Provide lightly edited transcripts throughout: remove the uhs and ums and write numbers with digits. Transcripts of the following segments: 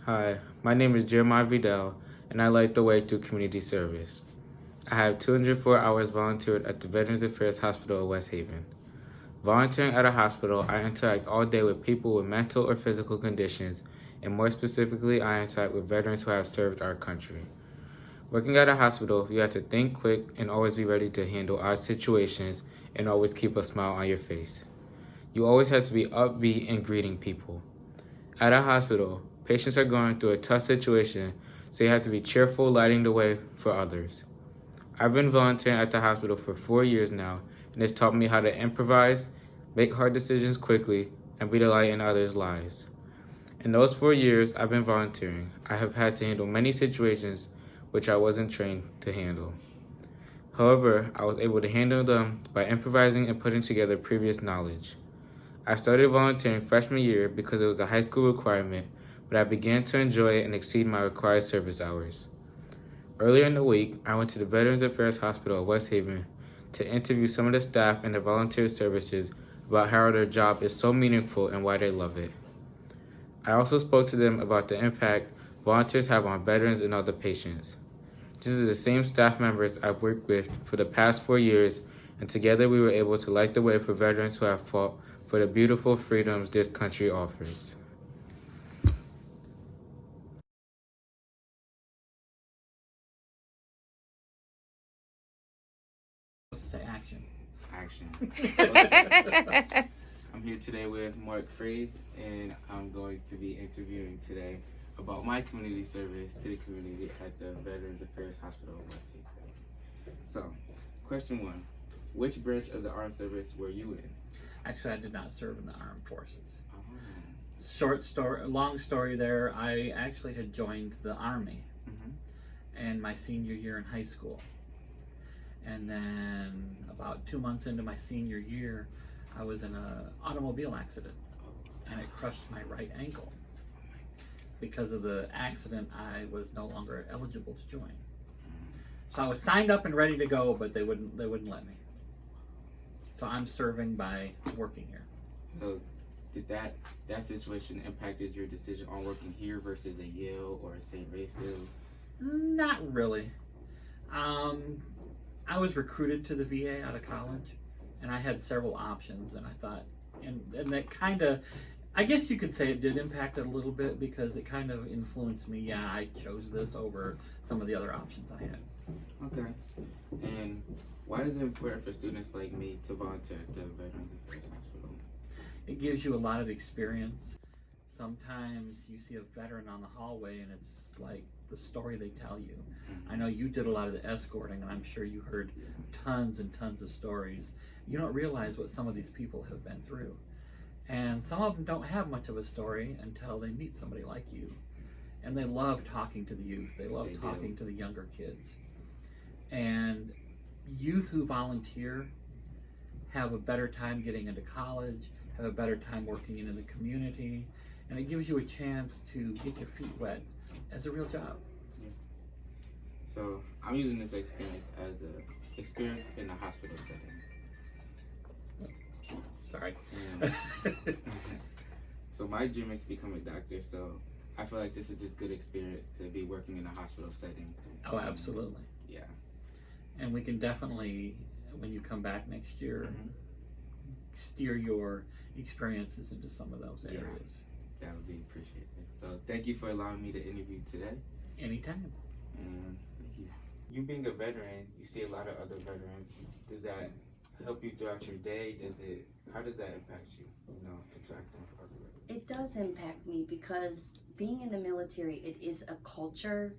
Hi, my name is Jeremiah Vidal, and I light the way through community service. I have 204 hours volunteered at the Veterans Affairs Hospital of West Haven. Volunteering at a hospital, I interact all day with people with mental or physical conditions, and more specifically, I interact with veterans who have served our country. Working at a hospital, you have to think quick and always be ready to handle odd situations and always keep a smile on your face. You always have to be upbeat and greeting people. At a hospital, patients are going through a tough situation, so you have to be cheerful, lighting the way for others. I've been volunteering at the hospital for 4 years now, and it's taught me how to improvise, make hard decisions quickly, and be the light in others' lives. In those 4 years I've been volunteering, I have had to handle many situations which I wasn't trained to handle. However, I was able to handle them by improvising and putting together previous knowledge. I started volunteering freshman year because it was a high school requirement, but I began to enjoy it and exceed my required service hours. Earlier in the week, I went to the Veterans Affairs Hospital of West Haven to interview some of the staff and the volunteer services about how their job is so meaningful and why they love it. I also spoke to them about the impact volunteers have on veterans and other patients. These are the same staff members I've worked with for the past 4 years, and together we were able to light the way for veterans who have fought for the beautiful freedoms this country offers. Say action. Action. I'm here today with Mark Fraze, and I'm going to be interviewing today about my community service to the community at the Veterans Affairs Hospital of West Haven. So, question 1. Which branch of the armed service were you in? Actually, I did not serve in the armed forces. Long story there. I actually had joined the Army in my senior year in high school. And then about 2 months into my senior year, I was in an automobile accident and it crushed my right ankle. Because of the accident, I was no longer eligible to join. So I was signed up and ready to go, but they wouldn't let me. So I'm serving by working here. So did that situation impacted your decision on working here versus at Yale or St. Raphael's? Not really. I was recruited to the VA out of college, and I had several options, and I thought, and that kind of, I guess you could say it did impact it a little bit because it kind of influenced me. Yeah, I chose this over some of the other options I had. Okay. And why is it important for students like me to volunteer at the Veterans Affairs Hospital? It gives you a lot of experience. Sometimes you see a veteran on the hallway and it's like the story they tell you. I know you did a lot of the escorting, and I'm sure you heard tons and tons of stories. You don't realize what some of these people have been through. And some of them don't have much of a story until they meet somebody like you. And they love talking to the youth. They love talking to the younger kids. And youth who volunteer have a better time getting into college, have a better time working in the community, and it gives you a chance to get your feet wet as a real job. Yeah. So I'm using this experience as an experience in a hospital setting. Sorry. So my dream is to become a doctor, so I feel like this is just good experience to be working in a hospital setting. Oh, absolutely. Yeah. And we can definitely, when you come back next year, steer your experiences into some of those areas. That would be appreciated. So thank you for allowing me to interview today. Anytime. And thank you. You being a veteran, you see a lot of other veterans. Does that help you throughout your day? How does that impact you, interacting with other veterans? It does impact me because being in the military, it is a culture,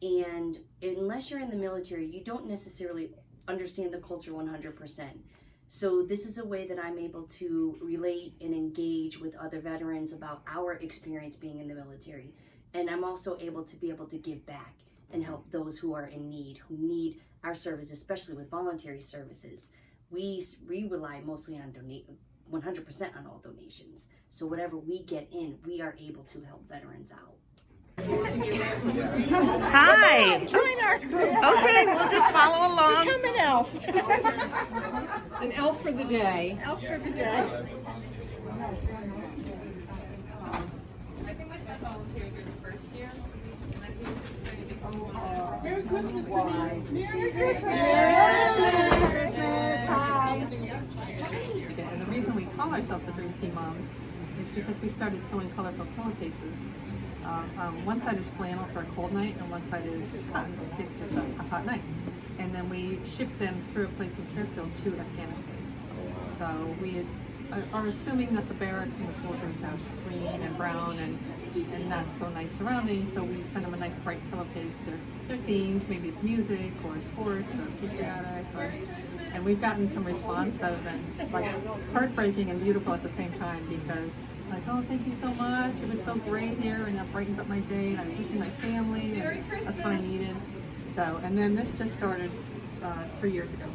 and unless you're in the military, you don't necessarily understand the culture 100%. So this is a way that I'm able to relate and engage with other veterans about our experience being in the military. And I'm also able to give back and help those who are in need, who need our service, especially with voluntary services. We rely mostly on 100% on all donations. So whatever we get in, we are able to help veterans out. Hi. Join our group. Okay, we'll just follow along. Become an elf. An elf for the day. Elf for the day. I think my son volunteered here the first Merry Christmas! Hi. And the reason we call ourselves the Dream Team Moms is because we started sewing colorful pillowcases. One side is flannel for a cold night, and one side is cotton in case it's a hot night. And then we ship them through a place in Fairfield to Afghanistan. So we are assuming that the barracks and the soldiers have green and brown and not so nice surroundings, so we send them a nice bright pillowcase. They're themed, maybe it's music or sports or patriotic, and we've gotten some response that have been like heartbreaking and beautiful at the same time, because like, oh, thank you so much, it was so great here and that brightens up my day, and I was missing my family and that's what I needed. So, and then this just started 3 years ago.